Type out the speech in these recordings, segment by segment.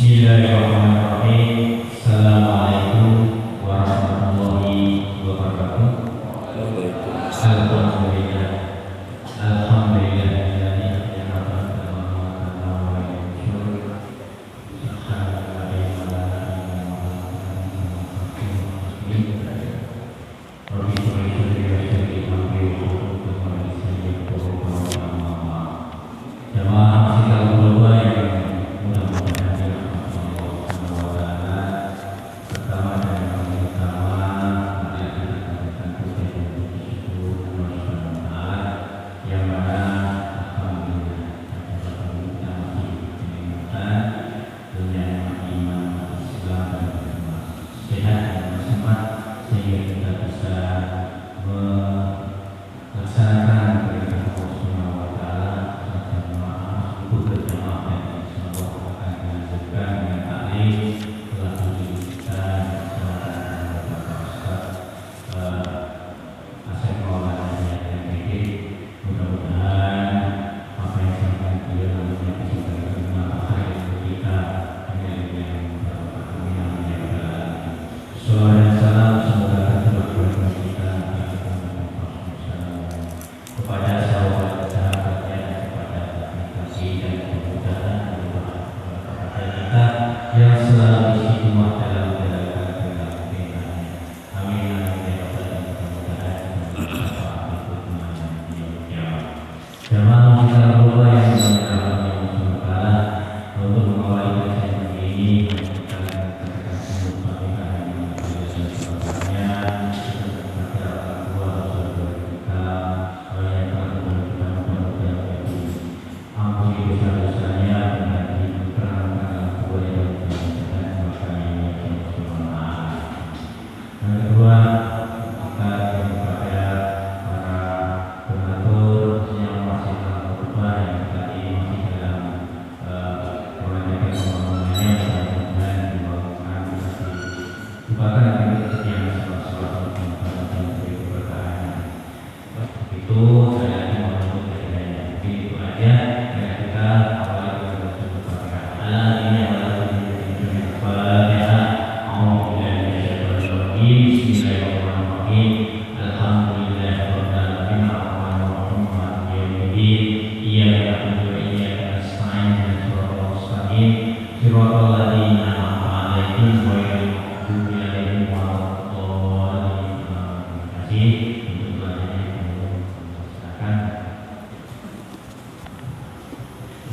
Bismillahirrahmanirrahim. Assalamualaikum warahmatullahi wabarakatuh. Alhamdulillah.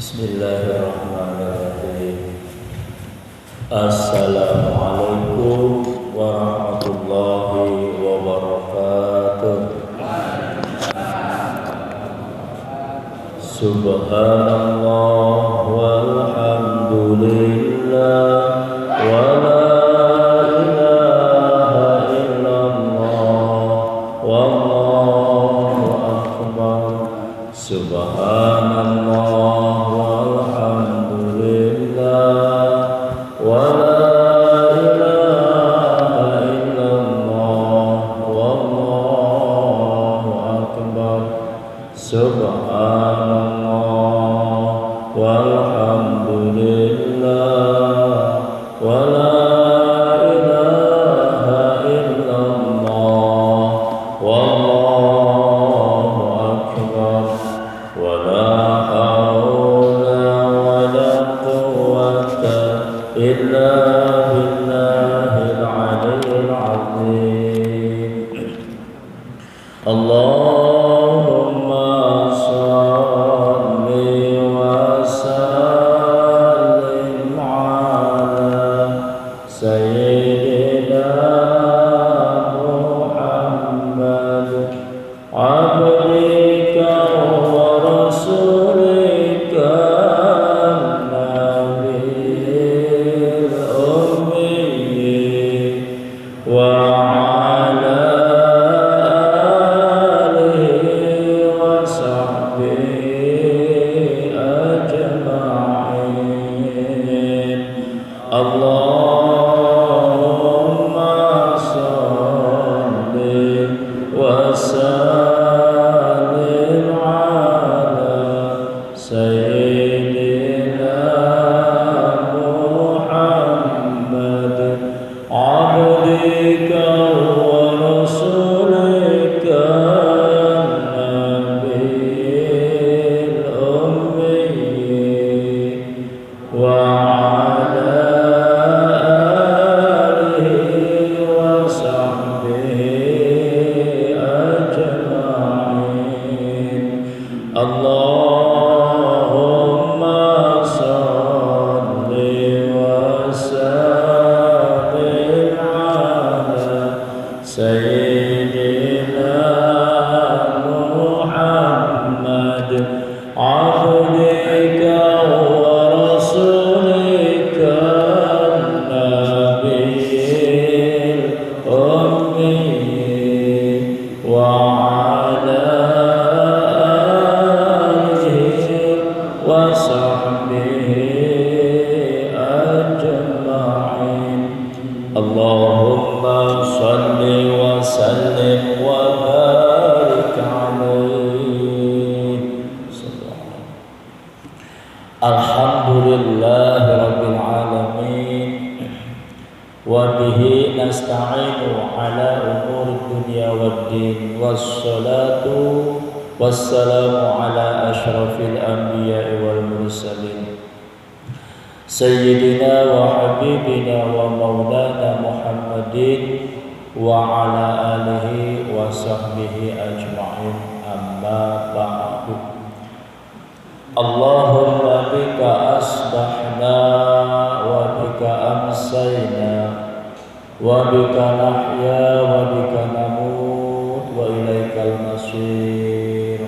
Bismillahirrahmanirrahim. Assalamualaikum warahmatullahi wabarakatuh. Subhanallah walhamdulillah wa la ilaha illallah wallahu akbar. Subhanallah wa ala سيدنا محمد عبدك ورسولك النبي الأمي وعلى آله وصحبه أجمعين اللهم صل وسلم وبارك عليه الحمد لله رب العالمين وبه نستعين على أمور الدنيا والدين والصلاة والسلام على أشرف الأنبياء والمرسلين سيدنا وحبيبنا ومولانا محمد وعلى آله وصحبه أجمعين أما بعد اللهم بك أصبحنا وبك أمسينا وبك نحيا وبك نموت وإليك المصير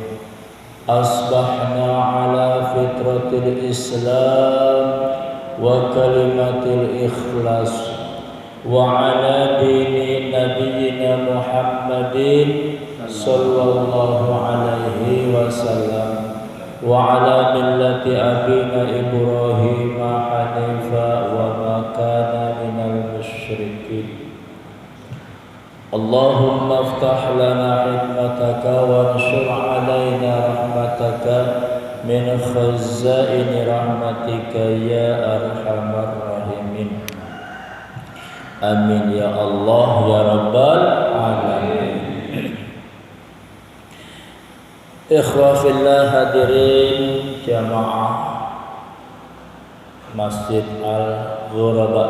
أصبحنا على فطرة الإسلام وكلمة الإخلاص وعلى دين نبينا محمد صلى الله عليه وسلم وعلى ملة أبينا إبراهيم حنيفا وما كان من المشركين اللهم افتح لنا حكمتك وانشر علينا رحمتك من خزائن رحمتك يا أرحم الراحمين آمين يا الله يا رب العالمين. Ikhwah fillah hadirin jamaah Masjid Al-Ghuraba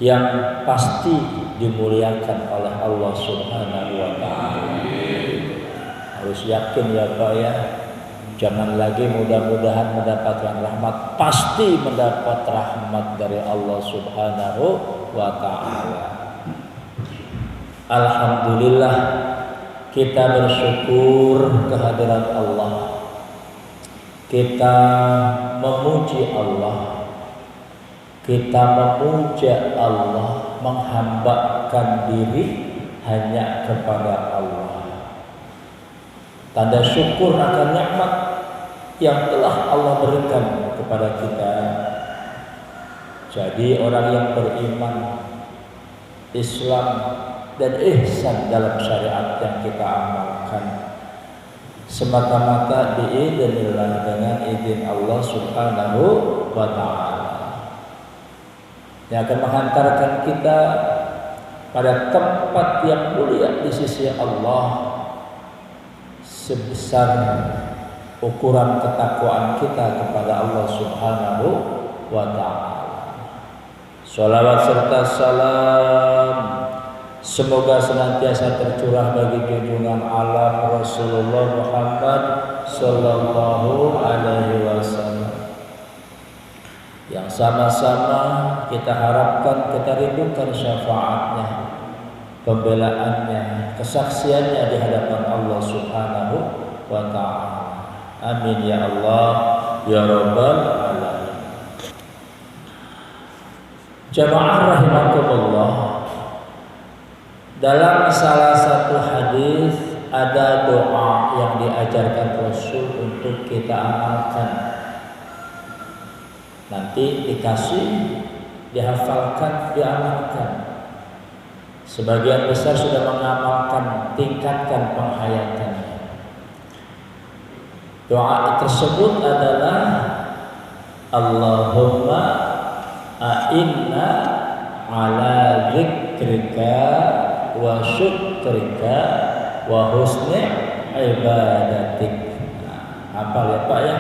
yang pasti dimuliakan oleh Allah Subhanahu wa taala. Harus yakin ya Pak ya. Jangan lagi mudah-mudahan mendapatkan rahmat, pasti mendapat rahmat dari Allah Subhanahu wa taala. Alhamdulillah kita bersyukur kehadiran Allah. Kita memuji Allah. Kita memuja Allah, menghambakan diri hanya kepada Allah. Tanda syukur akan nikmat yang telah Allah berikan kepada kita. Jadi orang yang beriman, Islam dan ihsan dalam syariat yang kita amalkan semata-mata biidznillah dengan izin Allah Subhanahu wa taala yang akan menghantarkan kita pada tempat yang mulia di sisi Allah sebesar ukuran ketakwaan kita kepada Allah Subhanahu wa taala. Shalawat serta salam semoga senantiasa tercurah bagi junjungan alam Rasulullah Muhammad sallallahu alaihi wasallam yang sama-sama kita harapkan, kita rindukan syafaatnya, pembelaannya, kesaksiannya di hadapan Allah Subhanahu wa taala. Amin ya Allah ya rabbal alamin. Jamaah rahimakumullah, dalam salah satu hadis ada doa yang diajarkan Rasul untuk kita amalkan. Nanti dikasih, dihafalkan, diamalkan. Sebagian besar sudah mengamalkan, tingkatkan penghayatannya. Doa tersebut adalah Allahumma a'inna ala dzikrika wa syukrika wa husni ibadatik. Hafal ya Pak ya.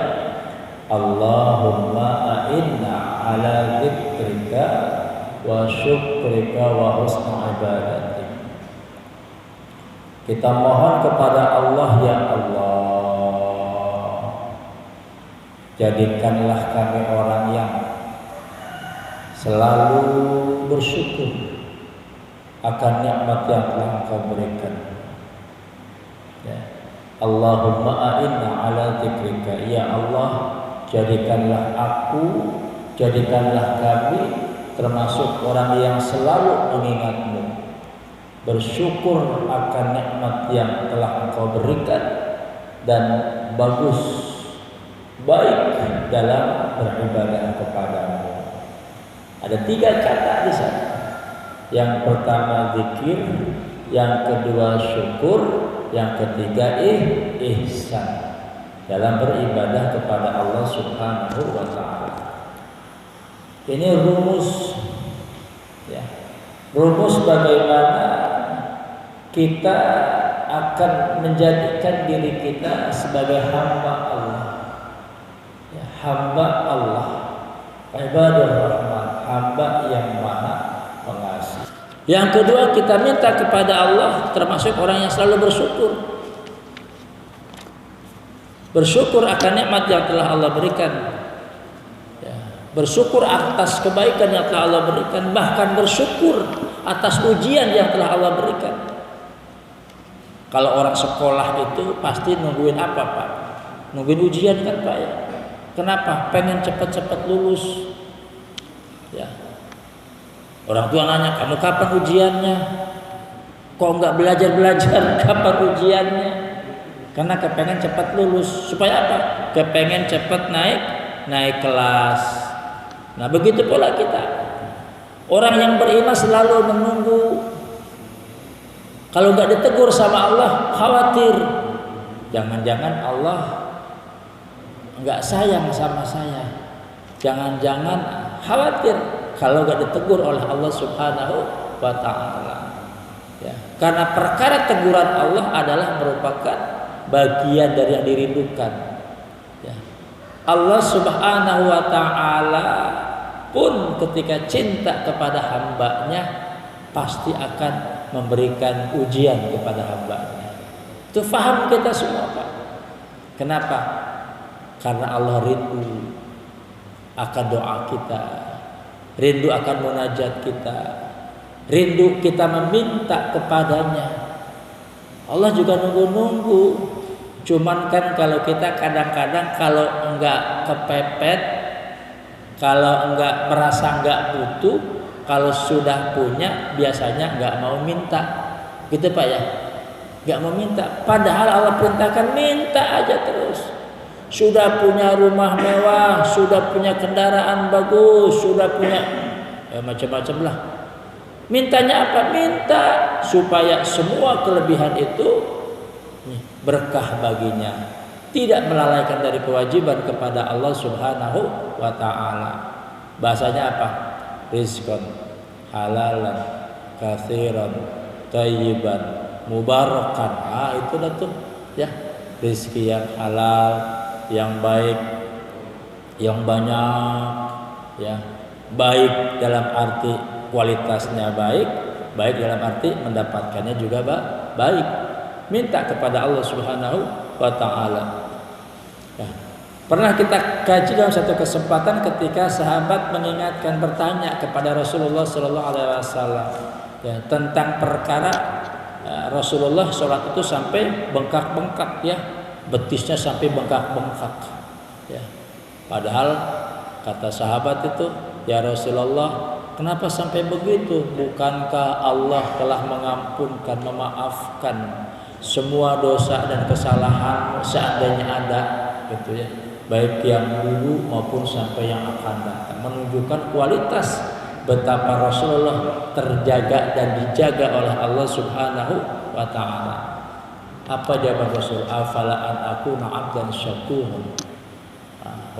Allahumma a'inna ala dzikrika wa syukrika wa husni ibadatik. Kita mohon kepada Allah, ya Allah, jadikanlah kami orang yang selalu bersyukur akan nikmat yang telah Engkau berikan. Ya. Allahumma a'inna ala dzikrika. Ya Allah, jadikanlah kami termasuk orang yang selalu mengingat-Mu, bersyukur akan nikmat yang telah Engkau berikan, dan baik dalam beribadah kepadamu. Ada 3 kata di sana. Yang pertama zikir, yang kedua syukur, yang ketiga ihsan dalam beribadah kepada Allah Subhanahu wa taala. Ini rumus, ya. Rumus bagaimana kita akan menjadikan diri kita sebagai hamba Allah. Ya, hamba Allah, ibadur rahman, hamba yang maha pengasih. Yang kedua, kita minta kepada Allah, termasuk orang yang selalu bersyukur. Bersyukur akan nikmat yang telah Allah berikan. Ya, bersyukur atas kebaikan yang telah Allah berikan, bahkan bersyukur atas ujian yang telah Allah berikan. Kalau orang sekolah itu pasti nungguin apa, Pak? Nungguin ujian kan, Pak, ya? Kenapa? Pengen cepat-cepat lulus. Ya. Orang tua nanya, kamu kapan ujiannya? Kok nggak belajar? Kapan ujiannya? Karena kepengen cepat lulus. Supaya apa? Kepengen cepat naik kelas. Nah, begitu pula kita. Orang yang beriman selalu menunggu. Kalau nggak ditegur sama Allah, khawatir. Jangan-jangan Allah nggak sayang sama saya. Jangan-jangan khawatir kalau nggak ditegur oleh Allah Subhanahu wa taala. Ya, karena perkara teguran Allah adalah merupakan bagian dari yang dirindukan. Ya. Allah Subhanahu wa taala pun ketika cinta kepada hambanya pasti akan memberikan ujian kepada hambanya. Itu faham kita semua, Pak. Kenapa? Karena Allah rindu akan doa kita, rindu akan munajat kita, rindu kita meminta kepadanya. Allah juga nunggu-nunggu. Cuman kan kalau kita kadang-kadang kalau enggak kepepet, kalau enggak merasa enggak butuh, kalau sudah punya biasanya enggak mau minta. Gitu, Pak, ya? Enggak mau minta. Padahal Allah perintahkan minta aja terus. Sudah punya rumah mewah, sudah punya kendaraan bagus, sudah punya macam-macam lah. Mintanya apa? Minta supaya semua kelebihan itu berkah baginya, tidak melalaikan dari kewajiban kepada Allah Subhanahu wa taala. Bahasanya apa? Rizqan halalan katsiran thayyiban mubarakan. Itu dah tuh, ya. Rezeki yang halal, yang baik, yang banyak, ya. Baik dalam arti kualitasnya baik dalam arti mendapatkannya juga baik. Minta kepada Allah Subhanahu wa taala. Ya. Pernah kita kaji dalam satu kesempatan ketika sahabat mengingatkan, bertanya kepada Rasulullah sallallahu alaihi wasallam, ya, tentang perkara Rasulullah sholat itu sampai bengkak-bengkak, ya, betisnya sampai bengkak-bengkak, ya. Padahal kata sahabat itu, ya Rasulullah, kenapa sampai begitu? Bukankah Allah telah mengampunkan, memaafkan semua dosa dan kesalahan seandainya ada, gitu, ya, baik yang dulu maupun sampai yang akan datang. Menunjukkan kualitas betapa Rasulullah terjaga dan dijaga oleh Allah Subhanahu wa taala. Apa jawaban Rasul? Afala an akuna abdan syakuran.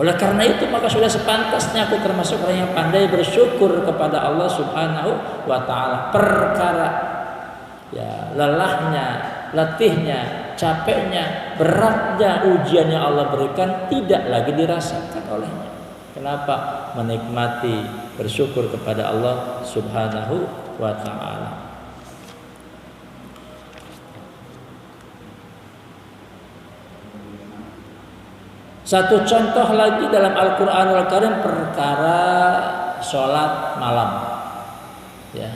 Oleh karena itu maka sudah sepantasnya aku termasuk orang yang pandai bersyukur kepada Allah Subhanahu wa taala. Perkara, ya, lelahnya, letihnya, capeknya, beratnya ujian yang Allah berikan tidak lagi dirasakan olehnya. Kenapa? Menikmati, bersyukur kepada Allah Subhanahu wa taala. Satu contoh lagi dalam Al-Qur'anul Karim perkara sholat malam. Ya.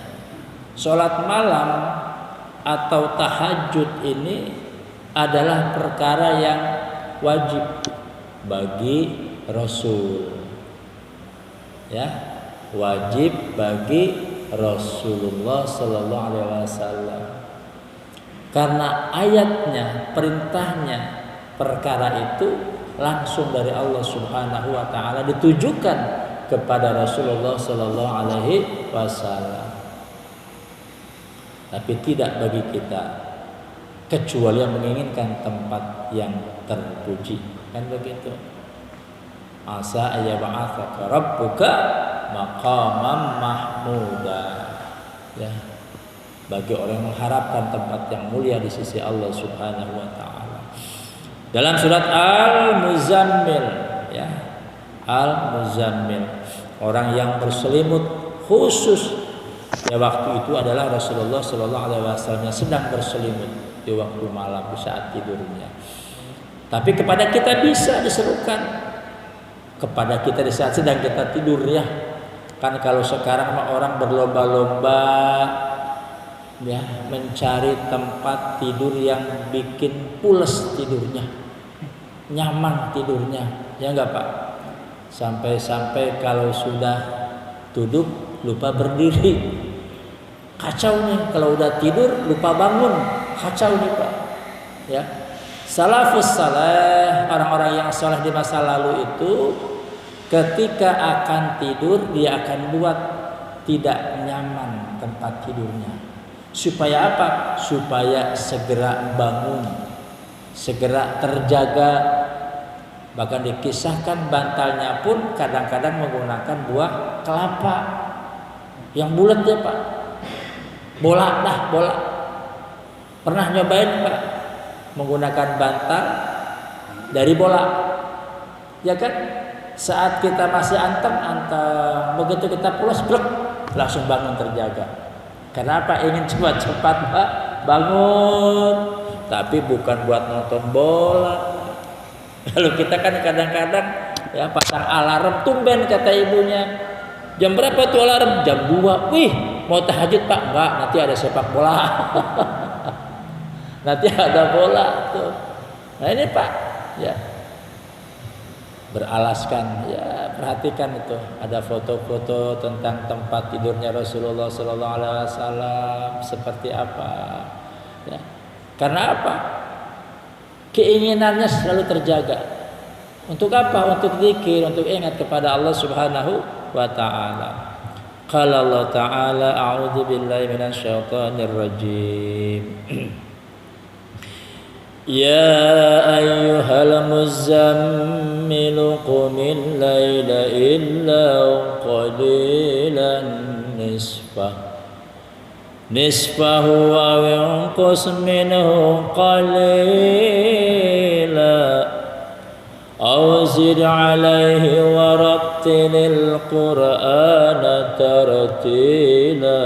Sholat malam atau tahajud ini adalah perkara yang wajib bagi Rasul, ya, wajib bagi Rasulullah Sallallahu Alaihi Wasallam. Karena ayatnya, perintahnya, perkara itu langsung dari Allah Subhanahu Wa Taala ditujukan kepada Rasulullah Sallallahu Alaihi Wasallam. Tapi tidak bagi kita kecuali yang menginginkan tempat yang terpuji, kan begitu. Asa ayyab'atsaka rabbuka maqaman mahmuda, ya, bagi orang yang mengharapkan tempat yang mulia di sisi Allah Subhanahu wa taala. Dalam surat Al-Muzammil, ya, Al-Muzammil, orang yang berselimut khusus ya waktu itu adalah Rasulullah Sallallahu Alaihi Wasallam yang sedang berselimut di waktu malam, di saat tidurnya. Tapi kepada kita bisa diserukan, kepada kita di saat sedang kita tidur, ya. Kan kalau sekarang orang berlomba-lomba, ya, mencari tempat tidur yang bikin pules tidurnya, nyaman tidurnya, ya enggak Pak? Sampai-sampai kalau sudah duduk lupa berdiri, kacau nih. Kalau udah tidur lupa bangun, kacau nih Pak, ya. Salafus saleh, orang-orang yang saleh di masa lalu itu ketika akan tidur dia akan buat tidak nyaman tempat tidurnya. Supaya apa? Supaya segera bangun, segera terjaga. Bahkan dikisahkan bantalnya pun kadang-kadang menggunakan buah kelapa yang bulat, ya Pak. Bola. Pernah nyobain Pak menggunakan bantal dari bola, ya kan? Saat kita masih anteng, begitu kita pulas, blek, langsung bangun terjaga. Kenapa? Ingin cepat-cepat Pak bangun, tapi bukan buat nonton bola. Kalau kita kan kadang-kadang ya pasang alarm, tumben kata ibunya, jam berapa tuh alarm? Jam 2. Wih, mau tahajud Pak? Enggak, nanti ada sepak bola. Nanti ada bola tuh. Nah ini Pak, ya, beralaskan, ya, perhatikan itu ada foto-foto tentang tempat tidurnya Rasulullah Sallallahu Alaihi Wasallam seperti apa, ya. Karena apa? Keinginannya selalu terjaga. Untuk apa? Untuk zikir, untuk ingat kepada Allah Subhanahu wa Ta'ala. Qala Allah Ta'ala, a'udzu billahi minasyaitonir rajim. Ya ayyuhal muzzammil qumil laila illa qalilan nisfahu aw inqus minhu qalila aw zid alayhi wa rattilil qur'ana tartila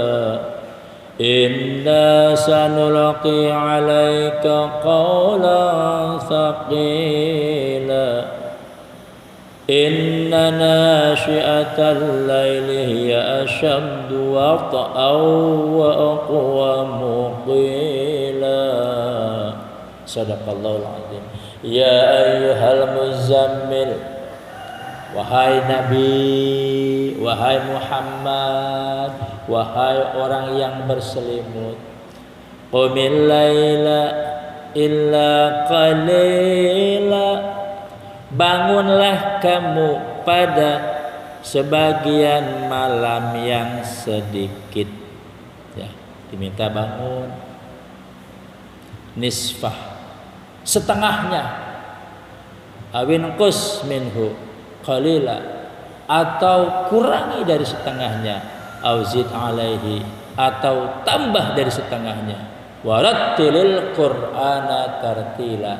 inna sanulqi alayka qawlan thaqila inna nashi'atal layli hiya ashaddu wata'aw wa aqwamu qila. Sadaqallahul azim. Ya ayyuhal muzammil, wahai Nabi, wahai Muhammad, wahai orang yang berselimut, qumil laila illa qalila, bangunlah kamu pada sebagian malam yang sedikit, ya, diminta bangun. Nisfah, setengahnya, awin qus minhu qalila, atau kurangi dari setengahnya, auzid alaihi, atau tambah dari setengahnya, warattilil qur'ana tartila,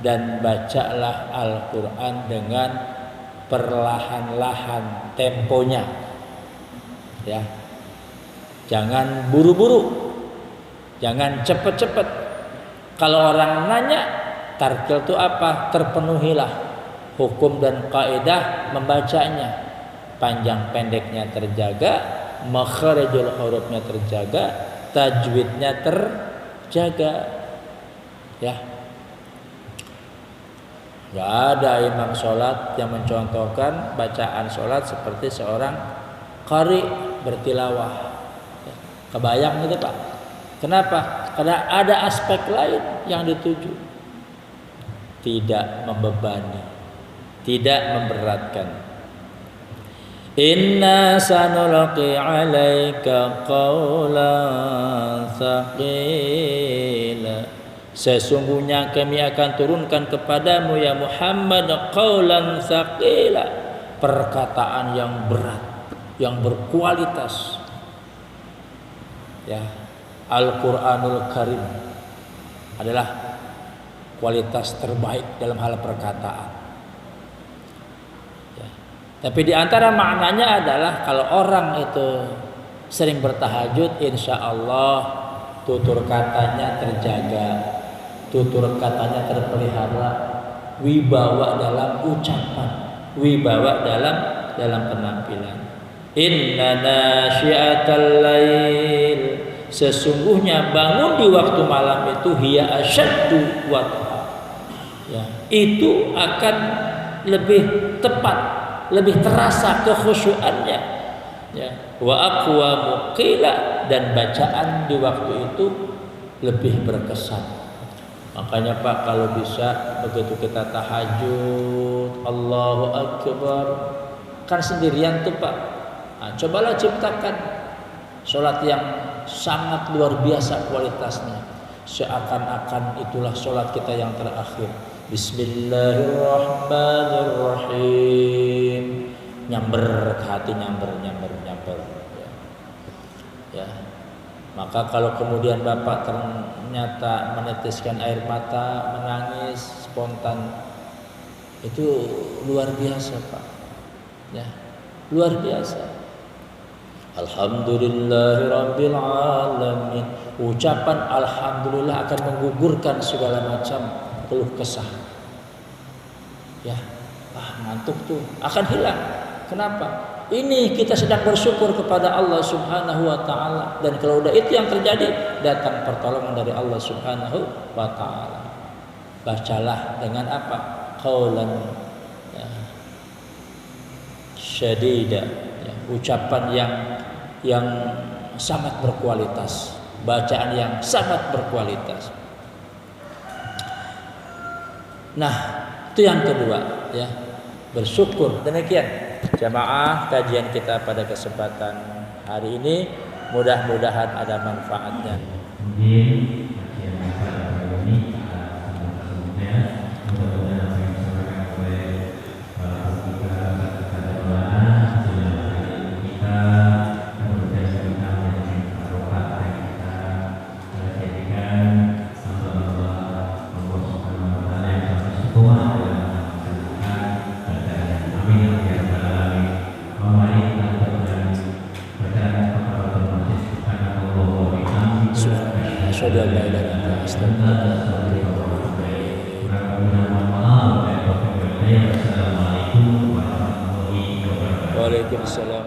dan bacalah Al-Qur'an dengan perlahan-lahan temponya, ya, jangan buru-buru, jangan cepet-cepet. Kalau orang nanya tartil itu apa, terpenuhilah hukum dan kaidah membacanya, panjang pendeknya terjaga, makharijul hurufnya terjaga, tajwidnya terjaga. Ya. Gak ada imam sholat yang mencontohkan bacaan sholat seperti seorang qari bertilawah. Kebayang gitu Pak? Kenapa? Karena ada aspek lain yang dituju. Tidak membebani, tidak memberatkan. Inna sanulqi 'alaika qawlan tsaqila. Sesungguhnya kami akan turunkan kepadamu ya Muhammad qaulan tsaqila, perkataan yang berat, yang berkualitas. Ya, Al-Qur'anul Karim adalah kualitas terbaik dalam hal perkataan. Ya. Tapi di antara maknanya adalah kalau orang itu sering bertahajud, insya Allah tutur katanya terjaga, tutur katanya terpelihara, wibawa dalam ucapan, wibawa dalam penampilan. Inna nasyi'atal lail, sesungguhnya bangun di waktu malam itu hiya asyaddu wat'a. Ya, itu akan lebih tepat, lebih terasa kekhusyuannya. Ya, wa aqwamu qila, dan bacaan di waktu itu lebih berkesan. Makanya Pak, kalau bisa begitu kita tahajud, Allahu Akbar, kan sendirian tuh Pak. Nah, cobalah ciptakan sholat yang sangat luar biasa kualitasnya, seakan-akan itulah sholat kita yang terakhir. Bismillahirrahmanirrahim, nyamber ke hati, nyamber. Ya. Maka kalau kemudian Bapak ternyata menetiskan air mata, menangis spontan, itu luar biasa Pak. Ya, luar biasa. Alhamdulillahirabbil alamin. Ucapan alhamdulillah akan menggugurkan segala macam keluh kesah. Ya, ngantuk tuh akan hilang. Kenapa? Ini kita sedang bersyukur kepada Allah Subhanahu wa taala, dan kalau udah itu yang terjadi, datang pertolongan dari Allah Subhanahu wa taala. Bacalah dengan apa? Qaulan ya, syadida, ya, ucapan yang sangat berkualitas, bacaan yang sangat berkualitas. Nah, itu yang kedua, ya, bersyukur. Demikian jamaah kajian kita pada kesempatan hari ini, mudah-mudahan ada manfaatnya. Mungkin kajian kita hari ini selanjutnya mudah-mudahan apa yang disampaikan oleh kita kemudian kita menjadi barokah yang kita jadikan Allah Subhanahu wa taala yang kami semua dalam melaksanakan bacaan. Amin ya rabbal alamin. Mari kita bacaan kepada masjid subhanallah wa bihamdihi. Assalamualaikum warahmatullahi wabarakatuh. Waalaikumsalam.